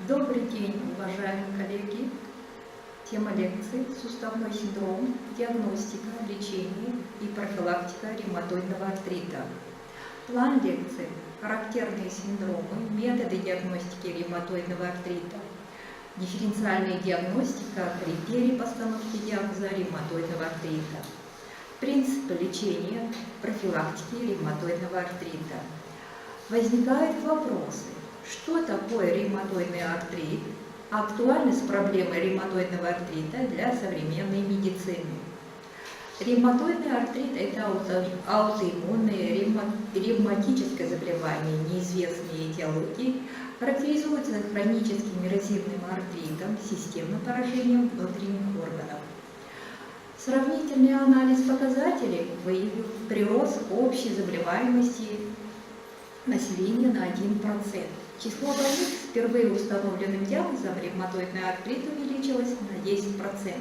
Добрый день, уважаемые коллеги! Тема лекции – суставной синдром, диагностика, лечение и профилактика ревматоидного артрита. План лекции – характерные синдромы, методы диагностики ревматоидного артрита, дифференциальная диагностика, критерии постановки диагноза ревматоидного артрита, принципы лечения, профилактики ревматоидного артрита. Возникают вопросы: что такое ревматоидный артрит, актуальность проблемы ревматоидного артрита для современной медицины. Ревматоидный артрит – это аутоиммунное ревматическое заболевание неизвестной этиологии, характеризуется хроническим эрозивным артритом, системным поражением внутренних органов. Сравнительный анализ показателей выявил прирост общей заболеваемости населения на 1%. Число больных с впервые установленным диагнозом ревматоидный артрит увеличилось на 10%,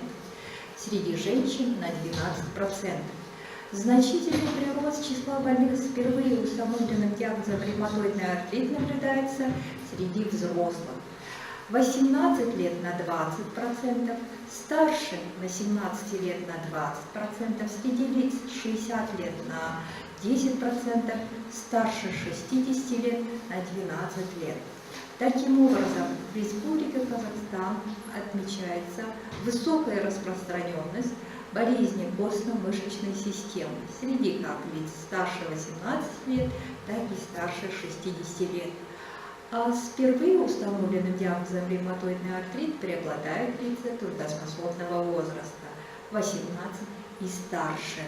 среди женщин на 12%. Значительный прирост числа больных с впервые установленным диагнозом ревматоидный артрит наблюдается среди взрослых. 18 лет на 20%, старше 18 лет на 20%, среди лиц 60 лет на 10%, старше 60 лет на 12 лет. Таким образом, в Республике Казахстан отмечается высокая распространенность болезней костно-мышечной системы среди как лиц старше 18 лет, так и старше 60 лет. А с впервые установленным диагнозом ревматоидный артрит преобладают лица трудоспособного возраста 18 и старше.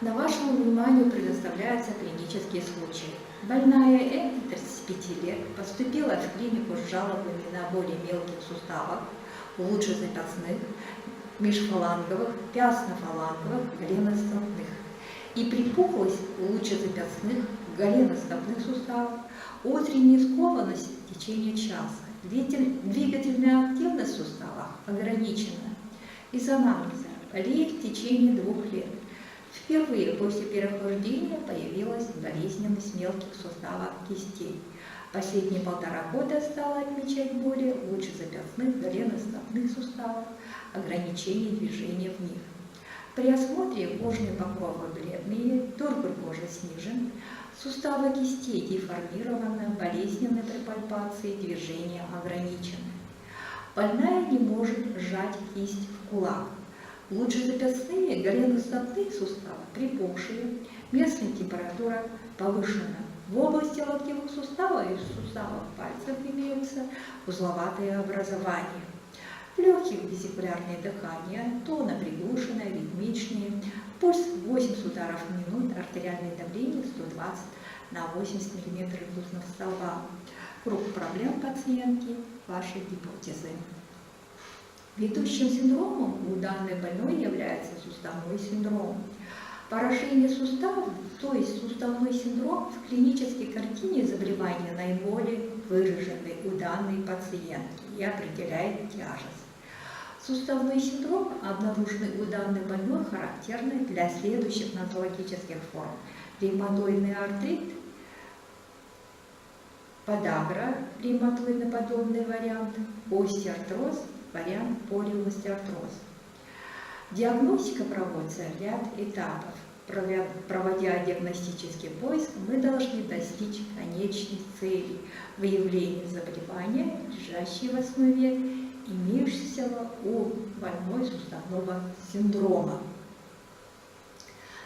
На вашему вниманию предоставляется клинический случай. Больная Н, 35 лет, поступила в клинику с жалобами на боли в мелких суставах, лучезапястных, межфаланговых, пястно-фаланговых, голеностопных и припухлость лучезапястных, голеностопных суставов, утренняя скованность в течение часа, двигательная активность в суставах ограничена. Из анамнеза болеет в течение 2 лет. Впервые после переохлаждения появилась болезненность мелких суставов кистей. Последние 1,5 года стала отмечать боли лучезапястных, голеностопных суставов, ограничение движения в них. При осмотре кожные покровы бледные, тургор кожи снижен, суставы кистей деформированы, болезненны при пальпации, движения ограничены. Больная не может сжать кисть в кулак. Лучезапястные, голеностопные суставы припухшие, местная температура повышена. В области локтевых суставов и суставов пальцев имеются узловатые образования. В легких весикулярное дыхание, тоны приглушенное, ритмичные, пульс 80 ударов в минуту, артериальное давление 120 на 80 мм ртутного столба. Круг проблем пациентки, ваши гипотезы. Ведущим синдромом у данной больной является суставной синдром. Поражение суставов, то есть суставной синдром, в клинической картине заболевания наиболее выраженный у данной пациентки и определяет тяжесть. Суставной синдром, обнаруженный у данной больной, характерный для следующих нозологических форм: ревматоидный артрит, подагра, ревматоидно-подобный вариант, остеоартроз, вариант полиостеоартроз. Диагностика проводится ряд этапов. Проводя диагностический поиск, мы должны достичь конечной цели – выявления заболевания, лежащего в основе имеющегося у больной суставного синдрома.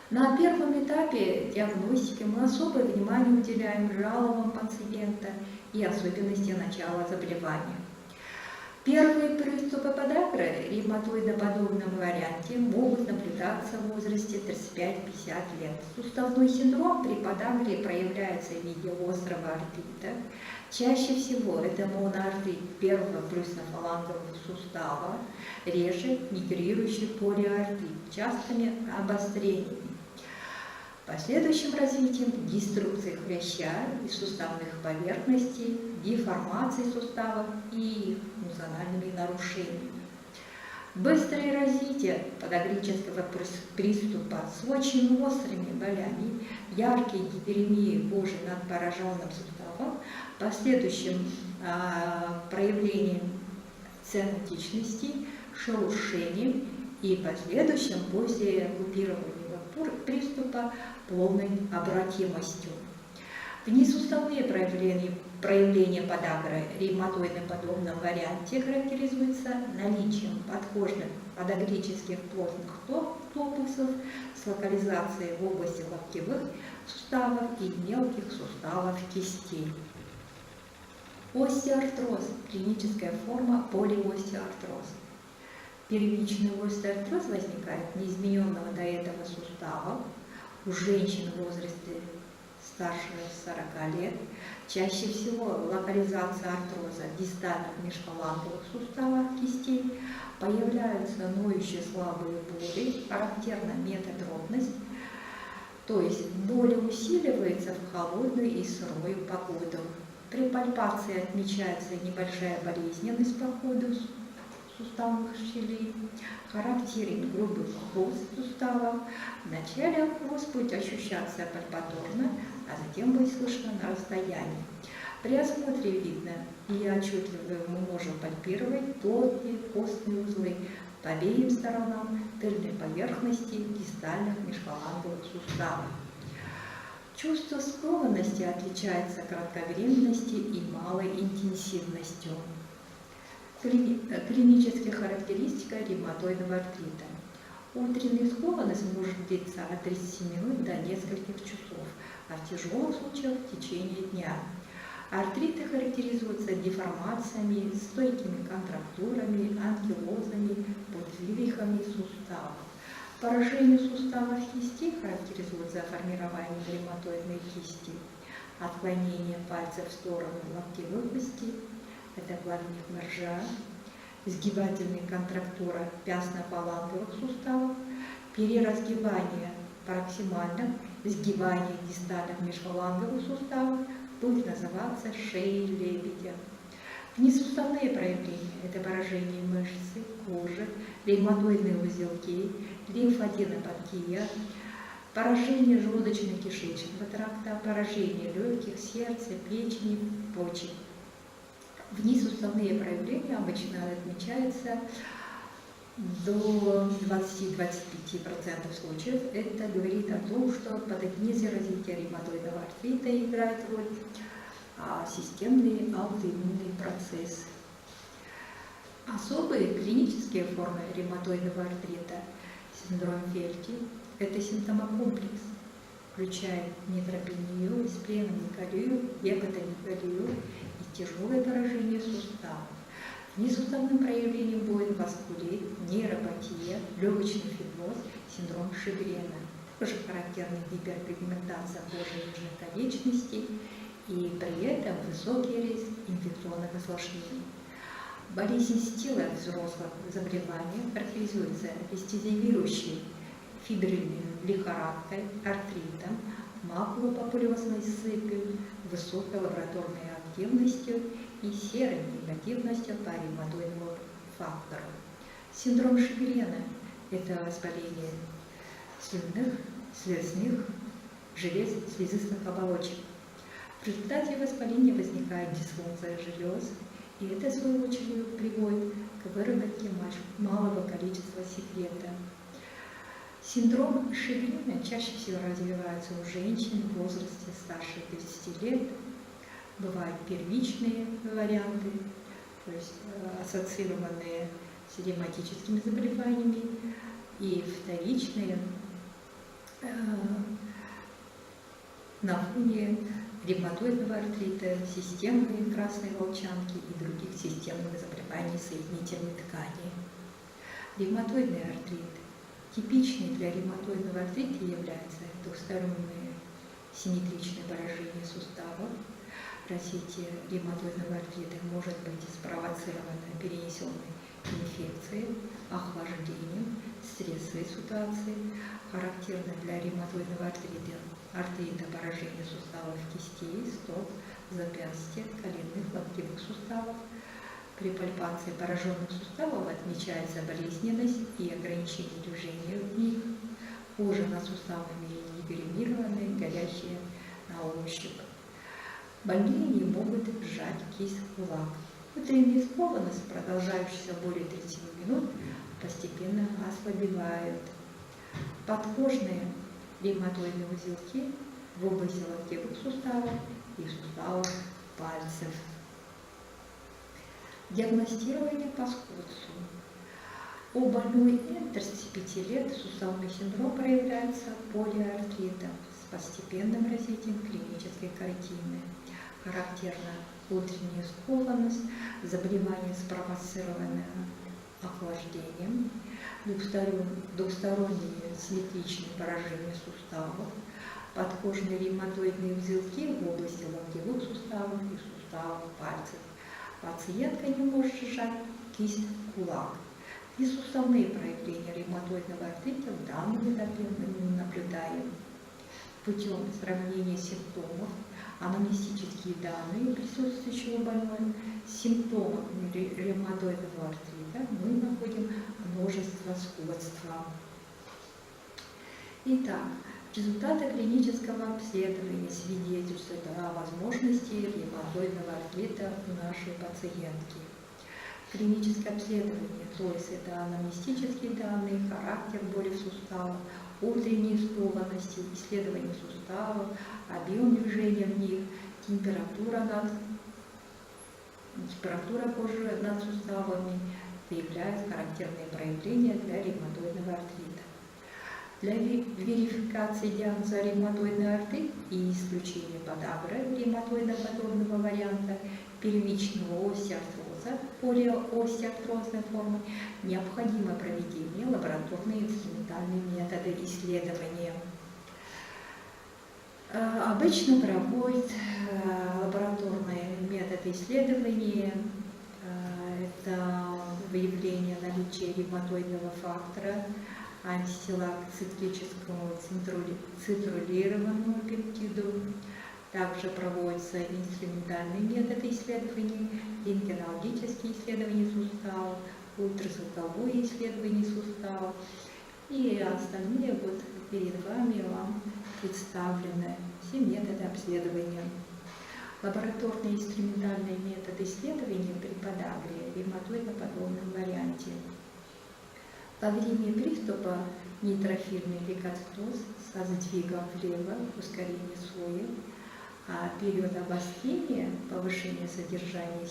На первом этапе диагностики мы особое внимание уделяем жалобам пациента и особенностям начала заболевания. Первые приступы подагры в ревматоидоподобном варианте могут наблюдаться в возрасте 35-50 лет. Суставной синдром при подагре проявляется в виде острого артрита. Чаще всего это моноартрит первого брюстно-фалангового сустава, реже мигрирующий полиартрит, частыми обострениями. Последующим развитием деструкции хряща и суставных поверхностей, деформации суставов и функциональными нарушениями. Быстрое развитие подагрического приступа с очень острыми болями, яркие гиперемии кожи над пораженным суставом, последующим проявлением цинотичности, шелушением и последующим после оккупированного приступа полной обратимостью. Внесуставные проявления подагры в ревматоидно-подобном варианте характеризуются наличием подкожных подагрических плотных топусов с локализацией в области локтевых суставов и мелких суставов кистей. Остеоартроз – клиническая форма полиостеоартроза. Первичный остеоартроз возникает неизмененного до этого сустава у женщин в возрасте старше 40 лет. Чаще всего локализация артроза в дистальных межфаланговых суставах кистей, появляются ноющие слабые боли, характерна метатропность, то есть боль усиливается в холодную и сырую погоду. При пальпации отмечается небольшая болезненность по ходу суставных щелей, характерен грубый хруст суставов. Вначале хруст будет ощущаться пальпаторно, а затем будет слышно на расстоянии. При осмотре видно и отчетливо мы можем пальпировать плотные костные узлы по обеим сторонам тыльной поверхности дистальных межфаланговых суставов. Чувство скованности отличается кратковременностью и малой интенсивностью. Клиническая характеристика ревматоидного артрита. Утренняя скованность может длиться от 30 минут до нескольких часов, а в тяжелых случаях в течение дня. Артриты характеризуются деформациями, стойкими контрактурами, анкилозами, подвивихами суставов. Поражение суставов кисти характеризуется формированием ревматоидной кисти, отклонение пальцев в сторону локтевой кости, это плавник моржа, сгибательная контрактура пястно-фаланговых суставов, переразгибание проксимальных, сгибание дистальных межфаланговых суставов будет называться шеей лебедя. Внесуставные проявления – это поражение мышцы, кожи, ревматоидные узелки, лимфоденопатия, поражение желудочно-кишечного тракта, поражение легких, сердца, печени, почек. Внесуставные проявления обычно отмечаются до 20-25% случаев. Это говорит о том, что в патогенезе развития ревматоидного артрита играет роль системные аутоиммунные процессы. Особые клинические формы ревматоидного артрита, синдром Фельти, это симптомокомплекс, включая нейтропению, спленомегалию, гепатомегалию и тяжелое поражение суставов. Внесуставным проявлением будет васкулит, нейропатия, легочный фиброз, синдром Шегрена. Тоже характерна гиперпигментация кожи нижних конечностей и при этом высокий риск инфекционных осложнений. Болезнь стила взрослых заболеваний характеризуется рецидивирующей фибрильной лихорадкой, артритом, макулопапулезной сыпью, высокой лабораторной активностью и серой негативностью по ревматоидному фактору. Синдром Шегрена – это воспаление слюнных, слезных, слизистых оболочек. В результате воспаления возникает дисфункция желез, и это, в свою очередь, приводит к выработке малого количества секрета. Синдром Шегрена чаще всего развивается у женщин в возрасте старше 30 лет. Бывают первичные варианты, то есть ассоциированные с ревматическими заболеваниями, и вторичные на фоне ревматоидного артрита, системной красной волчанки и других системных заболеваний соединительной ткани. Ревматоидный артрит. Типичный для ревматоидного артрита является двухстороннее симметричное поражение суставов. Развитие ревматоидного артрита может быть спровоцировано перенесенной инфекцией, охлаждением, стрессовой ситуацией. Характерно для ревматоидного артрита поражение суставов кистей, стоп, запястья, коленных, локтевых суставов. При пальпации пораженных суставов отмечается болезненность и ограничение движения в них. Кожа над суставами нигелированы, горящие на ощупь. Больные не могут сжать кисть в кулак. Утренняя скованность, продолжающаяся более 30 минут, постепенно ослабевает. Подкожные ревматоидные узелки в области локтевых суставов и суставов пальцев. Диагностирование по сходству. У больной от 35 лет суставной синдром проявляется полиартритом с постепенным развитием клинической картины. Характерна утренняя скованность, заболевание, спровоцированное охлаждением, двухсторонние симметричные поражения суставов, подкожные ревматоидные узелки в области локтевых суставов и суставов пальцев. Пациентка не может сжать кисть в кулак. Несуставные проявления ревматоидного артрита в данном этапе мы не наблюдаем. Путем сравнения симптомов, анамнестические данные, присутствующие у больной, с симптомами ревматоидного артрита, мы находим множество сходства. Итак, результаты клинического обследования свидетельствуют о возможности ревматоидного артрита у нашей пациентки. Клиническое обследование, то есть это анамнестические данные, характер боли в суставах, утренние скованности, исследование суставов, объем движения в них, температура кожи над суставами выявляют характерные проявления для ревматоидного артрита. Для верификации диагноза ревматоидный артрит и исключения подагры ревматоидоподобного варианта первичного остеоартроза, полиостеоартрозной формы, необходимо проведение лабораторные инструментальные методы исследования. Обычно проводят лабораторные методы исследования. Это выявление наличия ревматоидного фактора, антитела к циклическому цитрулированному пептиду. Также проводятся инструментальные методы исследования, рентгенологические исследования суставов, ультразвуковое исследование суставов и остальные перед вами вам представлены все методы обследования. Лабораторные инструментальные методы исследования при подагре в ревматоидоподобном варианте. Во время приступа нейтрофильный лейкоцитоз со сдвигом влево, ускорение слоя, а период обострения, повышение содержания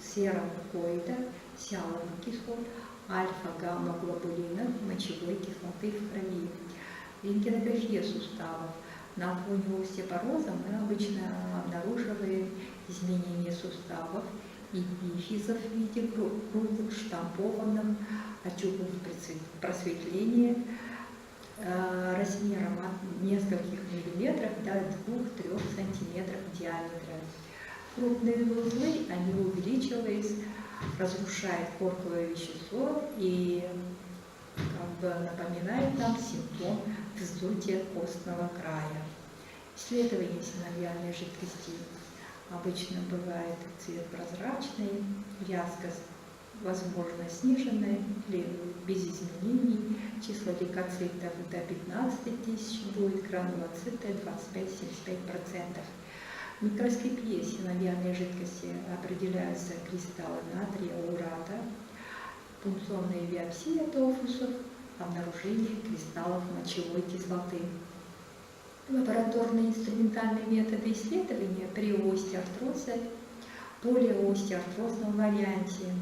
серомукоида, сиаловых кислот, альфа-гамма-глобулинов, мочевой кислоты в крови. Рентгенография суставов. На фоне остеопороза мы обычно обнаруживаем изменения суставов и дифизов в виде круглых штампованных очагов просветления размером от нескольких миллиметров до 2-3 сантиметров диаметра. Крупные узлы, они увеличиваясь, разрушают корковое вещество и напоминает нам симптом вздутия костного края. Исследование синовиальной жидкости обычно бывает цвет прозрачный, вязкость возможно сниженная или без изменений. Число лейкоцитов до 15 тысяч будет, гранулоциты 25-75%. В микроскопии синовиальной жидкости определяются кристаллы натрия, урата, пункционная биопсия тофусов, обнаружение кристаллов мочевой кислоты. Лабораторные инструментальные методы исследования при остеоартрозе, полиостеоартрозном варианте.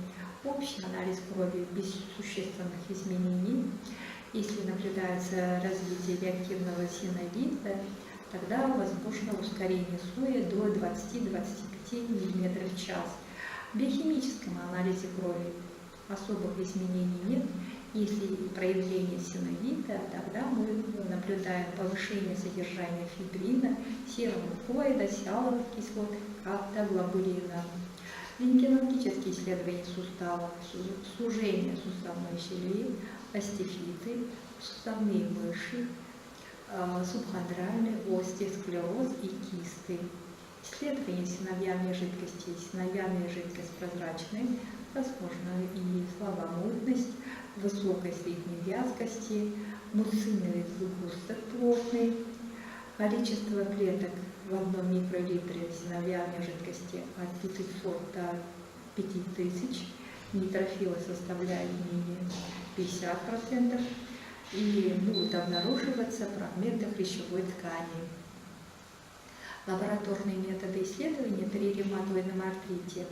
Общий анализ крови без существенных изменений. Если наблюдается развитие реактивного синовита, тогда возможно ускорение слоя до 20-25 мм в час. В биохимическом анализе крови особых изменений нет. Если проявление синовита, тогда мы наблюдаем повышение содержания фибрина, серомукоида, сиаловых кислот, каптоглобулина. Рентгенологические исследования суставов, сужение суставной щели, остеофиты, суставные мыши, субхондральный остеосклероз и кисты. Исследование синовиальной жидкости. Синовиальная жидкость прозрачная, возможно и слабомутность, высокой средней вязкости, муциновый сгусток плотный, количество клеток в 1 микролитре синовиальной жидкости от 500 до 5000, нейтрофилы составляют менее 50% и будут обнаруживаться фрагменты хрящевой ткани. Лабораторные методы исследования при ревматоидном артрите.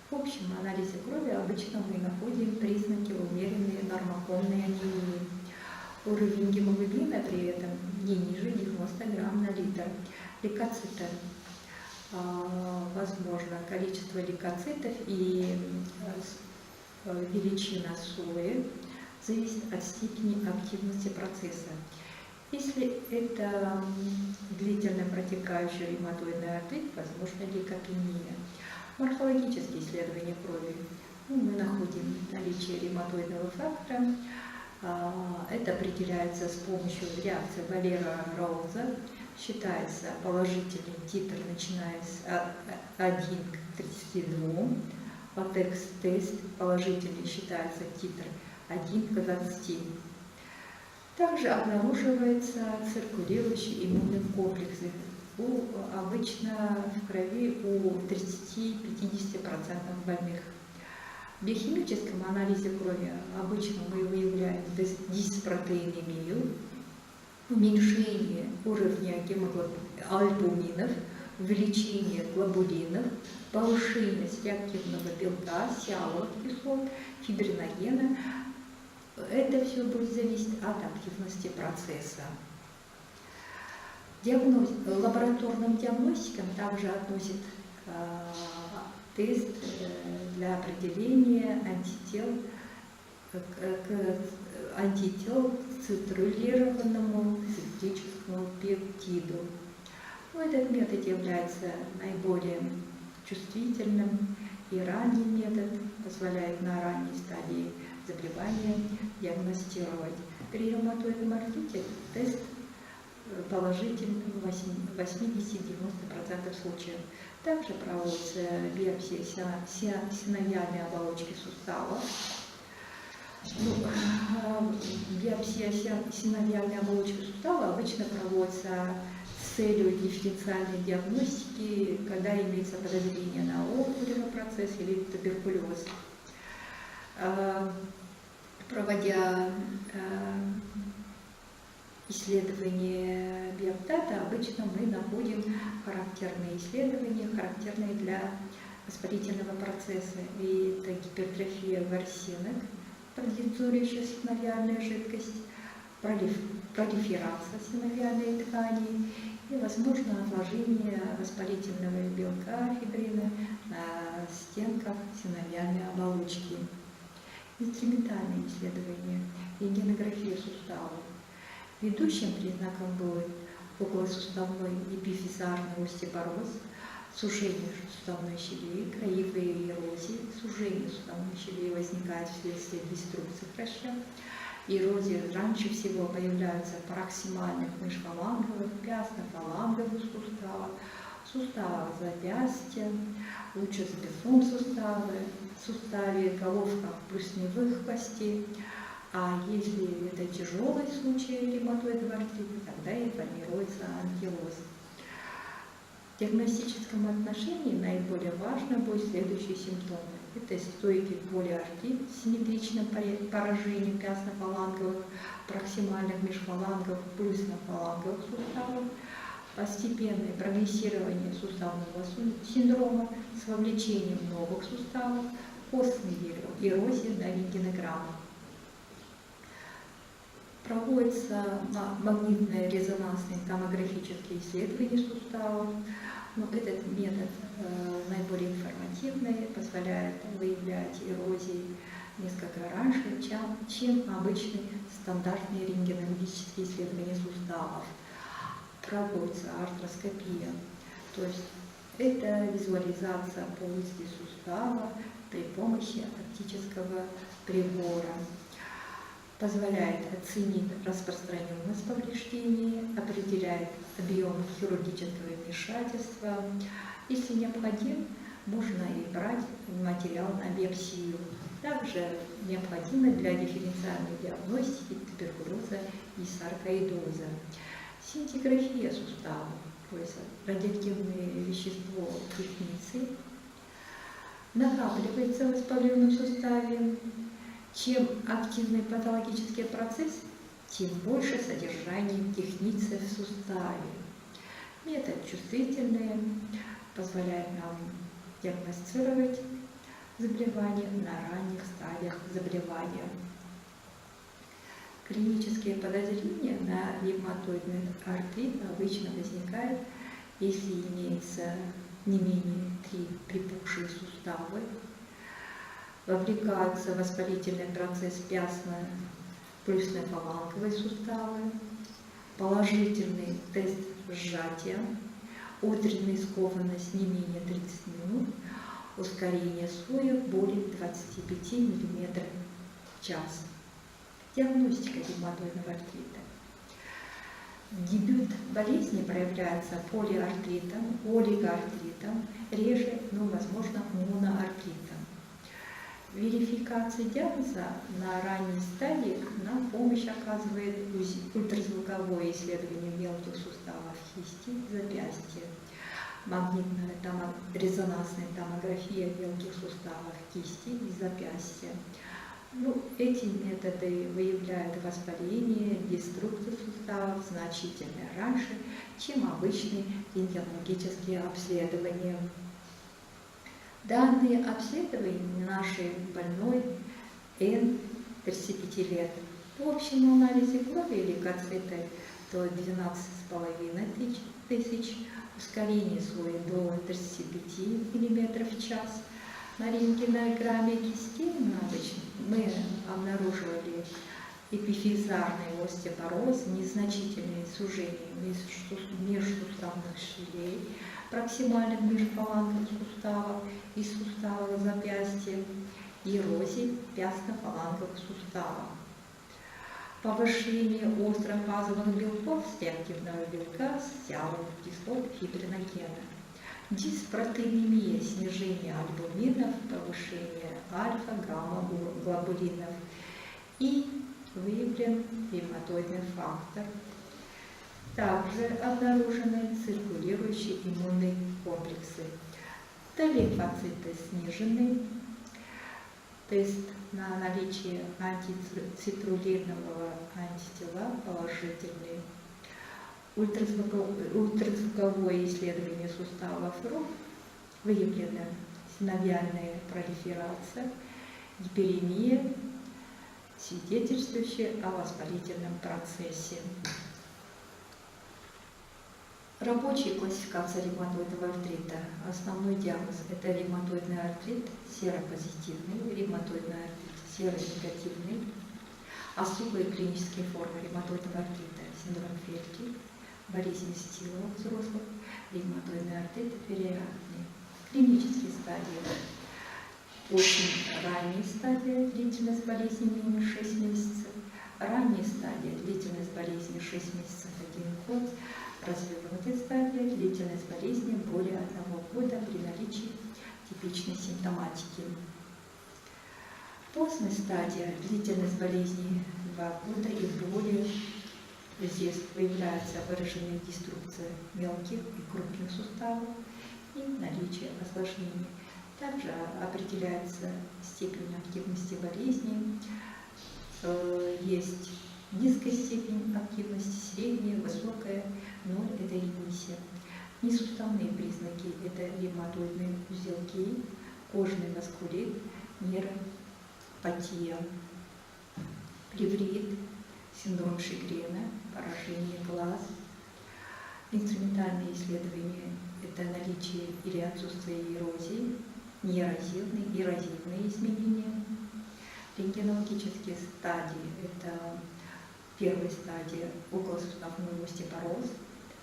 В общем анализе крови обычно мы находим признаки умеренной нормокомной анемии. Уровень гемоглобина при этом не ниже 90 грамм на литр. Лейкоциты. Возможно, количество лейкоцитов и величина соли зависит от степени активности процесса. Если это длительно протекающий ревматоидный артрит, возможно лейкопения. Морфологические исследования крови. Мы находим наличие ревматоидного фактора. Это определяется с помощью реакции Валера-Роуза. Считается положительный титр, начиная с 1 к 32. Латекс-тест положительный считается титр 1 к 20. Также обнаруживается циркулирующий иммунный комплекс. Обычно в крови у 30-50% больных. В биохимическом анализе крови обычно мы выявляем диспротеинемию, уменьшение уровня альбуминов, увеличение глобулинов, повышение реактивного белка, сиаловых кислот, фибриногена. Это все будет зависеть от активности процесса. Лабораторным диагностикам также относят тест для определения антител к цитрулированному синтетическому пептиду. Этот метод является наиболее чувствительным и ранний метод позволяет на ранней стадии заболевания диагностировать. При ревматоидном артрите тест положительный в 80-90% случаев. Также проводится биопсия синовиальной оболочки сустава. Биопсия синовиальной оболочки сустава обычно проводится с целью дифференциальной диагностики, когда имеется подозрение на опухолевый процесс или туберкулез. Проводя исследования биоптата, обычно мы находим характерные исследования, характерные для воспалительного процесса. И это гипертрофия ворсинок, проденцирующая синовиальная жидкость, пролиферация синовиальной ткани и, возможно, отложение воспалительного белка фибрина на стенках синовиальной оболочки. Инструментальные исследования, рентгенография суставов. Ведущим признаком будет околосуставной эпифизарный остеопороз, сужение суставной щели, краевые эрозии. Сужение суставной щели возникает вследствие деструкции хряща. Эрозия раньше всего появляется в проксимальных межфаланговых, пястно-фаланговых суставах, суставах запястья, лучезапястном суставе, головках плюсневых костей. А если это тяжелый случай ревматоидного артрита, тогда и формируется анкилоз. В диагностическом отношении наиболее важно будут следующие симптомы. Это стойкий полиартрит с симметричным поражением пястно-фаланговых, проксимальных межфаланговых, плюсно-фаланговых суставов, постепенное прогрессирование суставного синдрома с вовлечением новых суставов, костной эрозии на рентгенограммах. Проводятся магнитные резонансные томографические исследования суставов. Этот метод наиболее информативный, позволяет выявлять эрозии несколько раньше, чем обычные стандартные рентгенологические исследования суставов. Проводится артроскопия, то есть это визуализация полости сустава при помощи оптического прибора. Позволяет оценить распространенность повреждений, определяет объем хирургического вмешательства Если необходим, можно и брать материал на биопсию. Также необходимо для дифференциальной диагностики туберкулеза и саркоидоза. Синтиграфия суставов, то есть радиоактивное вещество техницы, накапливается в воспаленном суставе. Чем активный патологический процесс, тем больше содержания техницы в суставе. Метод чувствительный, позволяет нам диагностировать заболевания на ранних стадиях заболевания. Клинические подозрения на ревматоидный артрит обычно возникают, если имеется не менее 3 припухшие суставы, вовлекаются в воспалительный процесс пястно-плюсно-фаланговые суставы, положительный тест сжатия, утренняя скованность не менее 30 минут, ускорение слоев более 25 мм в час. Диагностика ревматоидного артрита. Дебют болезни проявляется полиартритом, олигоартритом, реже, но возможно моноартритом. Верификация диагноза на ранней стадии нам помощь оказывает ультразвуковое исследование мелких суставов кисти, запястья, магнитная резонансная томография мелких суставов кисти и запястья. Эти методы выявляют воспаление, деструкцию суставов значительно раньше, чем обычные рентгенологические обследования. Данные обследования нашей больной Н 35 лет. В общем анализе крови и лейкоциты до 12,5 тысяч, ускорение слоя до 35 мм в час. На рентгенограмме кистей мы обнаруживали эпифизарный остеопороз, незначительные сужения межсуставных щелей, проксимальных межфаланговых суставов и суставов запястья, эрозии пястно-фаланговых суставов. Повышение остро-фазовых белков стеактивного белка с тяжелых кислот фибриногена. Диспротеинемия, снижение альбуминов, повышение альфа-гамма-глобулинов и выявлен ревматоидный фактор. Также обнаружены циркулирующие иммунные комплексы. Т-лимфоциты снижены. Тест на наличие антицитрулинового антитела положительный. Ультразвуковое исследование суставов рук выявлена синовиальная пролиферация, гиперемия, свидетельствующая о воспалительном процессе. Рабочая классификация ревматоидного артрита. Основной диагноз – это ревматоидный артрит серопозитивный, ревматоидный артрит серонегативный. Особые клинические формы ревматоидного артрита – синдром Фельки, болезнь стила у взрослых, ревматоидный артрит периартритный. Клинические стадии. Очень ранняя стадия, длительность болезни менее 6 месяцев. Ранняя стадия, длительность болезни 6 месяцев 1 год. Развернутая стадия, длительность болезни более 1 года при наличии типичной симптоматики. Поздняя стадия, длительность болезни 2 года и более. Здесь выявляется выраженная деструкция мелких и крупных суставов и наличие осложнений. Также определяется степень активности болезни. Есть низкая степень активности, средняя, высокая, 0 – это ремиссия. Несуставные признаки – это ревматоидные узелки, кожный васкулит, нейропатия, плеврит, синдром Шегрена, поражение глаз. Инструментальные исследования – это наличие или отсутствие эрозии, неэрозивные, эрозивные изменения. Рентгенологические стадии – это первая стадия – околосуставной остеопороз,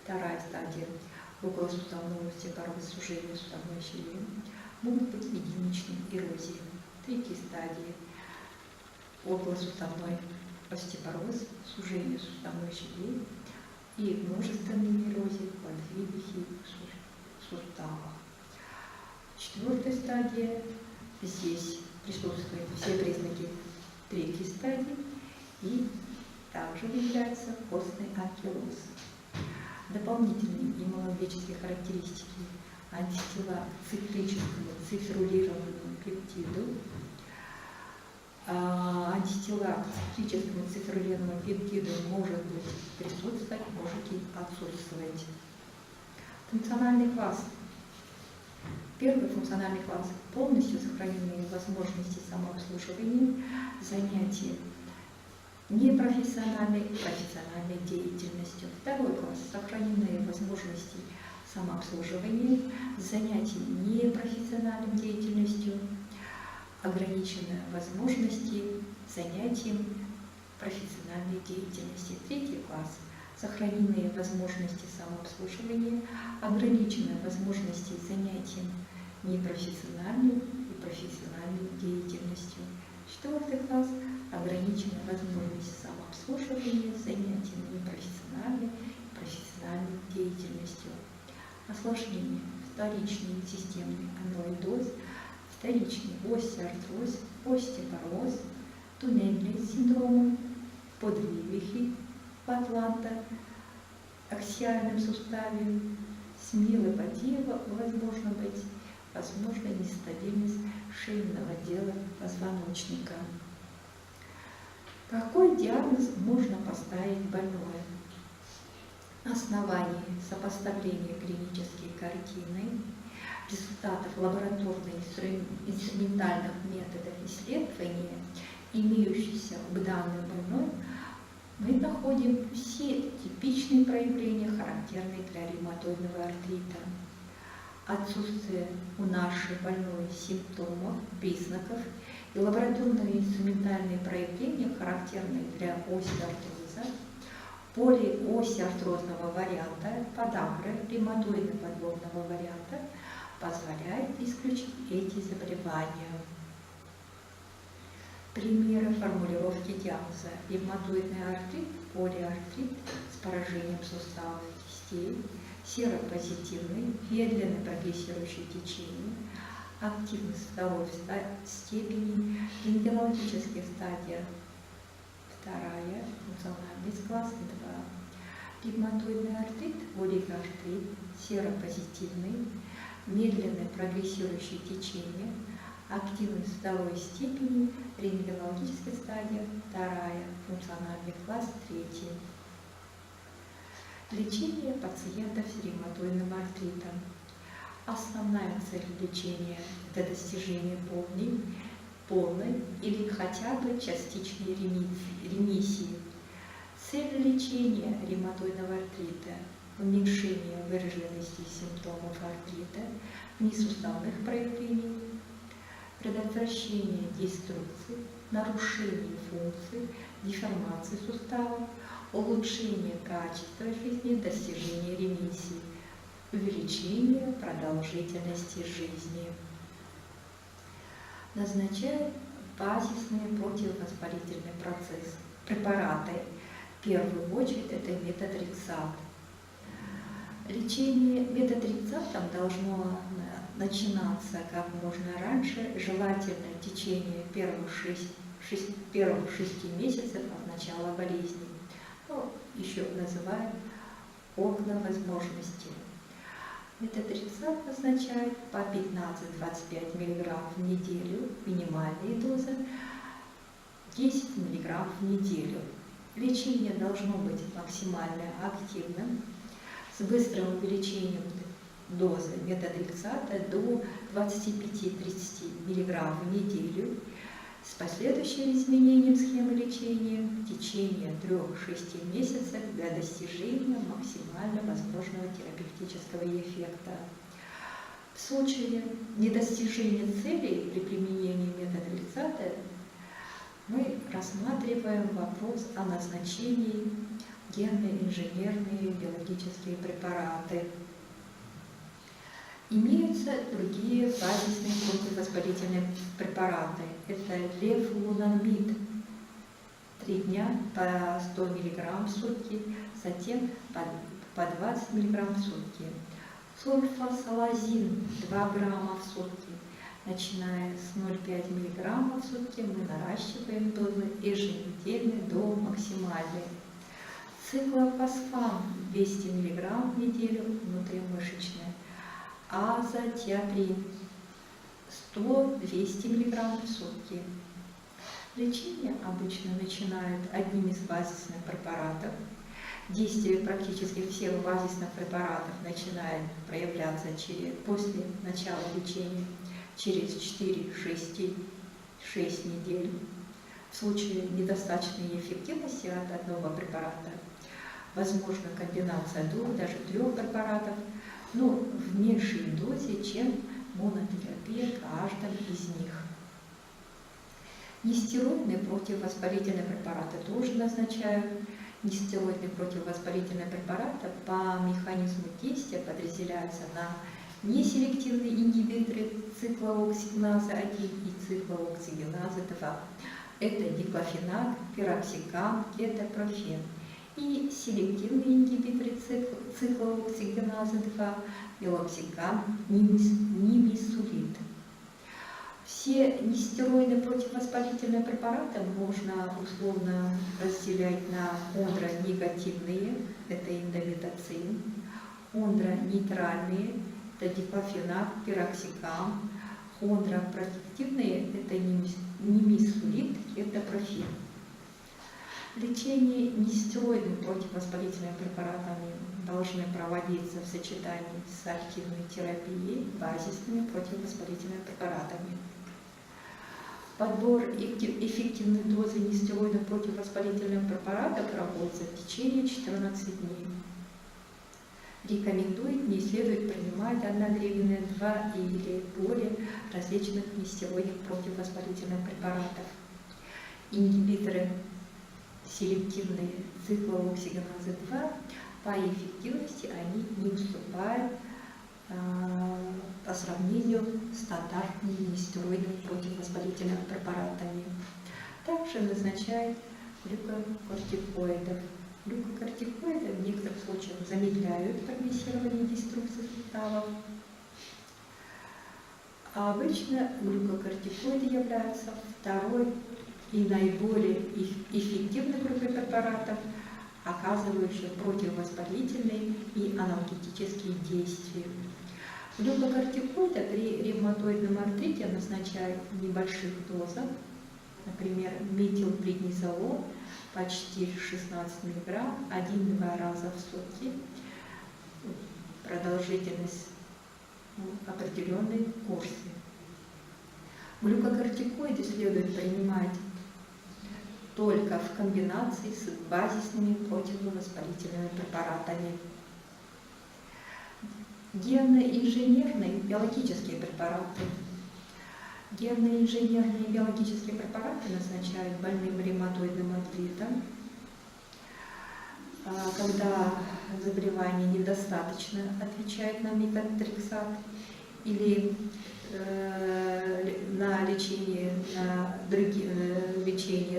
вторая стадия – околосуставной остеопороз, сужение суставной щели, могут быть единичные эрозии. Третья стадия – околосуставной остеопороз, сужение суставной щели и множественные эрозии в подвижных суставах. 4-я стадия. Здесь присутствуют все признаки 3-й стадии и также выявляется костный анкилоз. Дополнительные иммунологические характеристики антитела к циклическому цифрулированному пептиду. Антитела к циклическому цифрулированному пептиду может быть присутствовать, может и отсутствовать. Функциональный класс. Первый функциональный класс – полностью сохраненные возможности самообслуживания, занятия непрофессиональной и профессиональной деятельностью. Второй класс – сохраненные возможности самообслуживания, занятий непрофессиональной деятельностью, ограниченные возможности занятием профессиональной деятельности. Третий класс – сохраненные возможности самообслуживания, ограниченные возможности занятием непрофессиональной и профессиональной деятельностью. Четвертый класс – ограниченные возможности самообслуживания, занятием непрофессиональной и профессиональной деятельностью. Осложнение. Вторичный системный амилоидоз, вторичный остеоартроз, остеопороз, туннельные синдромы, подвывихи в атланта, аксиальном суставе, смилопатия возможно быть, возможно нестабильность шейного отдела позвоночника. Какой диагноз можно поставить больному? На основании сопоставления клинической картины, результатов лабораторно-инструментальных методов исследования, имеющихся к данной больной, мы находим все типичные проявления, характерные для ревматоидного артрита. Отсутствие у нашей больной симптомов, признаков и лабораторные инструментальные проявления, характерные для остеоартроза, полиостеоартрозного варианта, подагры, ревматоидно-подводного варианта, позволяет исключить эти заболевания. Примеры формулировки диагноза: ревматоидный артрит, полиартрит с поражением суставов кистей, серопозитивный, медленно прогрессирующее течение, активность второй степени, рентгенологическая стадия 2, функциональный класс 2, ревматоидный артрит, олигоартрит, серопозитивный, медленно прогрессирующее течение, активность второй степени, рентгенологическая стадия 2, функциональный класс 3. Лечение пациентов с ревматоидным артритом. Основная цель лечения – это достижение полной или хотя бы частичной ремиссии. Цель лечения ревматоидного артрита – уменьшение выраженности симптомов артрита, несуставных проявлений, предотвращение деструкции, нарушение функций, деформации суставов, улучшение качества жизни, достижение ремиссии, увеличение продолжительности жизни. Назначают базисные противовоспалительные препараты. В первую очередь это метотрексат. Лечение метотрексатом должно начинаться как можно раньше, желательно в течение первых 6 месяцев от начала болезни. Еще называют окна возможности. Метотрексат назначают по 15-25 мг в неделю, минимальные дозы, 10 мг в неделю. Лечение должно быть максимально активным, с быстрым увеличением дозы метотрексата до 25-30 мг в неделю, с последующим изменением схемы лечения в течение 3-6 месяцев для достижения максимально возможного терапевтического эффекта. В случае недостижения целей при применении метотрексата мы рассматриваем вопрос о назначении генно-инженерные биологические препараты. Имеются другие базисные противовоспалительные препараты. Это левфлунамид 3 дня по 100 мг в сутки, затем по 20 мг в сутки. Сульфасалазин 2 грамма в сутки. Начиная с 0,5 мг в сутки мы наращиваем дозы еженедельно до максимальной. Циклофосфам 200 мг в неделю внутримышечная. Азотиаприн 100-200 мг в сутки. Лечение обычно начинают одним из базисных препаратов. Действие практически всех базисных препаратов начинает проявляться после начала лечения через 4-6 недель. В случае недостаточной эффективности от одного препарата возможна комбинация 2, даже 3 препаратов, но в меньшей дозе, чем монотерапия каждым из них. Нестероидные противовоспалительные препараты тоже назначают. Нестероидные противовоспалительные препараты по механизму действия подразделяются на неселективные ингибиторы циклооксигеназы 1 и циклооксигеназы 2. Это диклофенак, пироксикам, кетопрофен. И селективные ингибиторы циклооксигеназы 2, мелоксикам, нимесулит. Все нестероидные противовоспалительные препараты можно условно разделять на хондронегативные, это индометацин, хондронейтральные, это диклофенак, пироксикам, хондропротективные, это нимесулит, кетопрофен. Лечение нестероидными противовоспалительными препаратами должны проводиться в сочетании с активной терапией, базисными противовоспалительными препаратами. Подбор эффективной дозы нестероидных противовоспалительных препаратов проводится в течение 14 дней. Рекомендует, не следует принимать одновременно 2 или более различных нестероидных противовоспалительных препаратов. Ингибиторы селективные циклооксигеназы 2 по эффективности они не уступают по сравнению с стандартными нестероидными противовоспалительными препаратами. Также назначают глюкокортикоидов. Глюкокортикоиды в некоторых случаях замедляют прогрессирование деструкции суставов. А обычно глюкокортикоиды являются второй и наиболее эффективной группой препаратов, оказывающих противовоспалительные и анальгетические действия. Глюкокортикоиды при ревматоидном артрите назначают в небольших дозах, например, метилпреднизолон почти 16 мг 1-2 раза в сутки, продолжительность определенной курсы. Глюкокортикоиды следует принимать только в комбинации с базисными противовоспалительными препаратами. Генно-инженерные биологические препараты. Генно-инженерные биологические препараты назначают больным ревматоидным артритом, когда заболевание недостаточно отвечает на метотрексат или на лечение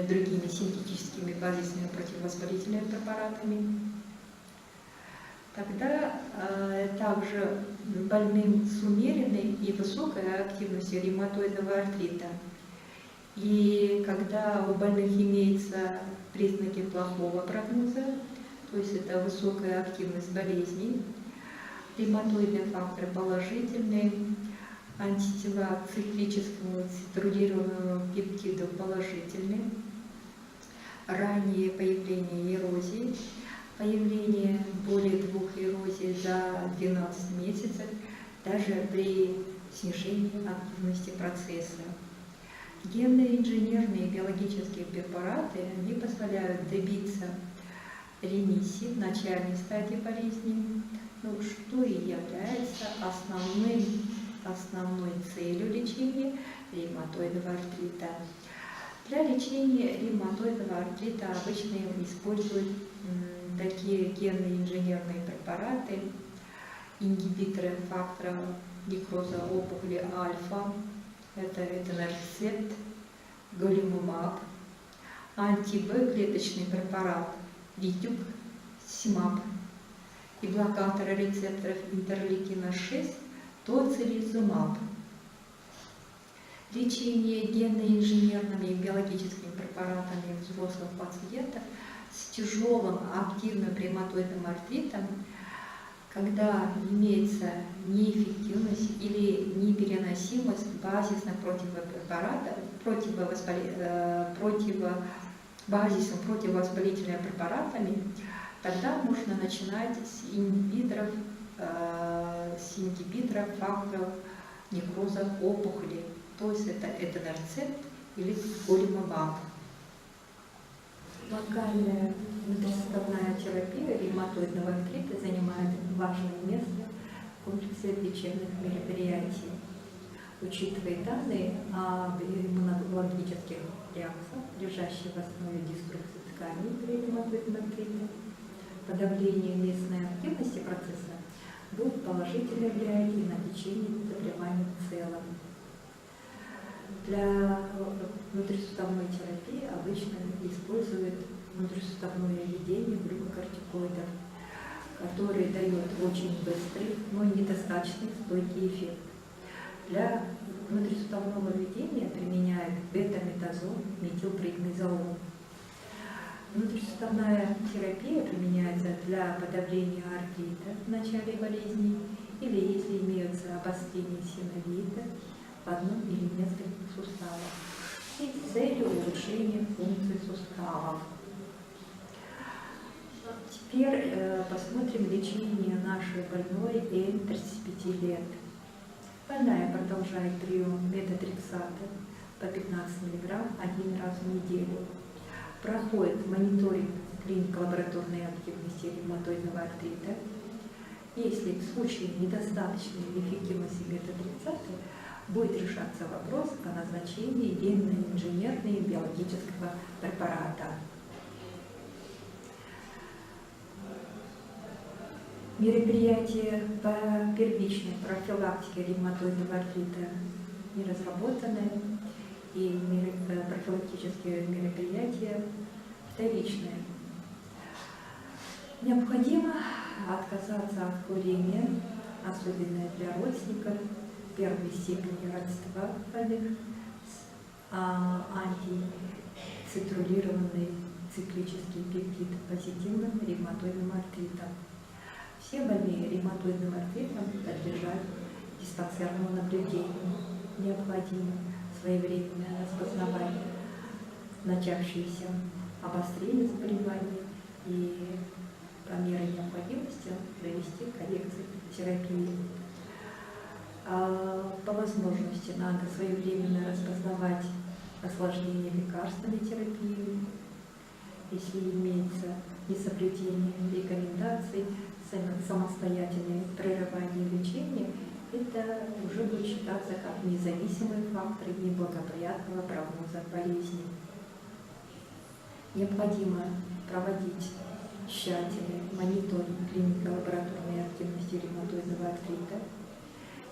другими синтетическими базисными противовоспалительными препаратами. Тогда также больным с умеренной и высокой активностью ревматоидного артрита. И когда у больных имеются признаки плохого прогноза, то есть это высокая активность болезней, ревматоидные факторы положительные, антитела к циклическому цитрулированному пептиду положительные, раннее появление эрозии, появление более 2 эрозий за 12 месяцев, даже при снижении активности процесса. Генно-инженерные биологические препараты они позволяют добиться ремиссии в начальной стадии болезни, что и является основной целью лечения ревматоидного артрита. Для лечения ревматоидного артрита обычно используют такие генно-инженерные препараты, ингибиторы фактора некроза опухоли альфа, это этанерцепт, голимумаб, анти-Б клеточный препарат витюксимаб, и блокаторы рецепторов интерлейкина-6 тоцилизумаб. Лечение генно-инженерными и биологическими препаратами взрослых пациентов с тяжелым активным ревматоидным артритом, когда имеется неэффективность или непереносимость базисных противопрепаратов, противовоспалительными препаратами, тогда можно начинать с ингибиторов факторов некроза опухоли, то есть это этанерцепт или голимабап. Локальная внутрисуставная терапия ревматоидного артрита занимает важное место в комплексе лечебных мероприятий. Учитывая данные об иммунологических реакциях, лежащих в основе деструкции тканей при ревматоидном артрите, подавление местной активности процесса будет положительно влиять и на лечение заболеваний в целом. Для внутрисуставной терапии обычно используют внутрисуставное введение глюкокортикоидов, который дает очень быстрый, но недостаточно стойкий эффект. Для внутрисуставного введения применяют бета-метазон, метилпреднизолон. Внутрисуставная терапия применяется для подавления артрита в начале болезни или если имеются обострения синовита в одном или нескольких суставах и с целью улучшения функций суставов. Теперь посмотрим лечение нашей больной Н 35 лет. Больная продолжает прием метотрексата по 15 мг один раз в неделю. Проходит мониторинг клинико-лабораторной активности ревматоидного артрита. Если в случае недостаточной эффективности метотрексата будет решаться вопрос о назначении генно-инженерного биологического препарата. Мероприятия по первичной профилактике ревматоидного артрита не разработаны, и профилактические мероприятия вторичные. Необходимо отказаться от курения, особенно для родственников первой степени родства больных с антицитрулированный циклический пептид позитивным ревматоидным артритом. Все больные ревматоидным артритом подлежат диспансерному наблюдению. Необходимо своевременное распознавание начавшееся обострение заболевания и по мере необходимости провести коррекцию терапии. По возможности надо своевременно распознавать осложнения лекарственной терапии, если имеется несоблюдение рекомендаций, самостоятельное прерывание лечения, это уже будет считаться как независимый фактор неблагоприятного прогноза болезни. Необходимо проводить тщательный мониторинг клинико-лабораторной активности ревматоидного артрита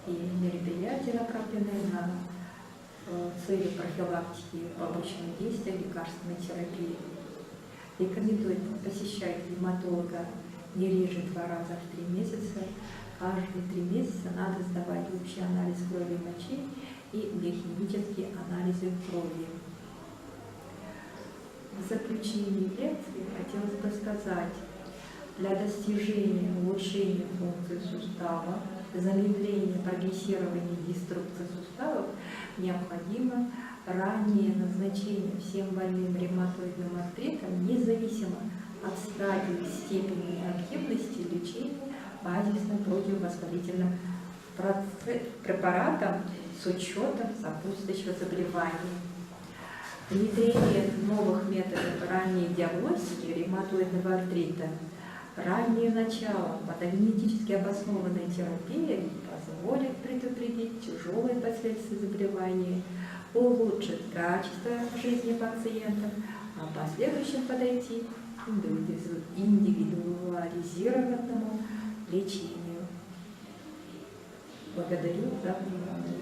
и мероприятия, направленные на цели профилактики побочных действий лекарственной терапии. Рекомендует посещать ревматолога не реже 2 раза в 3 месяца. Каждые 3 месяца надо сдавать общий анализ крови и мочи и биохимические анализы крови. В заключении лекции хотелось бы сказать, для достижения улучшения функции сустава, замедления прогрессирования деструкции суставов необходимо раннее назначение всем больным ревматоидным артритом, независимо от стадии и степени активности лечения базисным противовоспалительным препаратом с учетом сопутствующего заболевания. Внедрение новых методов ранней диагностики ревматоидного артрита, раннее начало патогенетически обоснованной терапии позволит предупредить тяжелые последствия заболевания, улучшит качество жизни пациентов, а в последующем подойти к индивидуализированному лечению. Благодарю за внимание.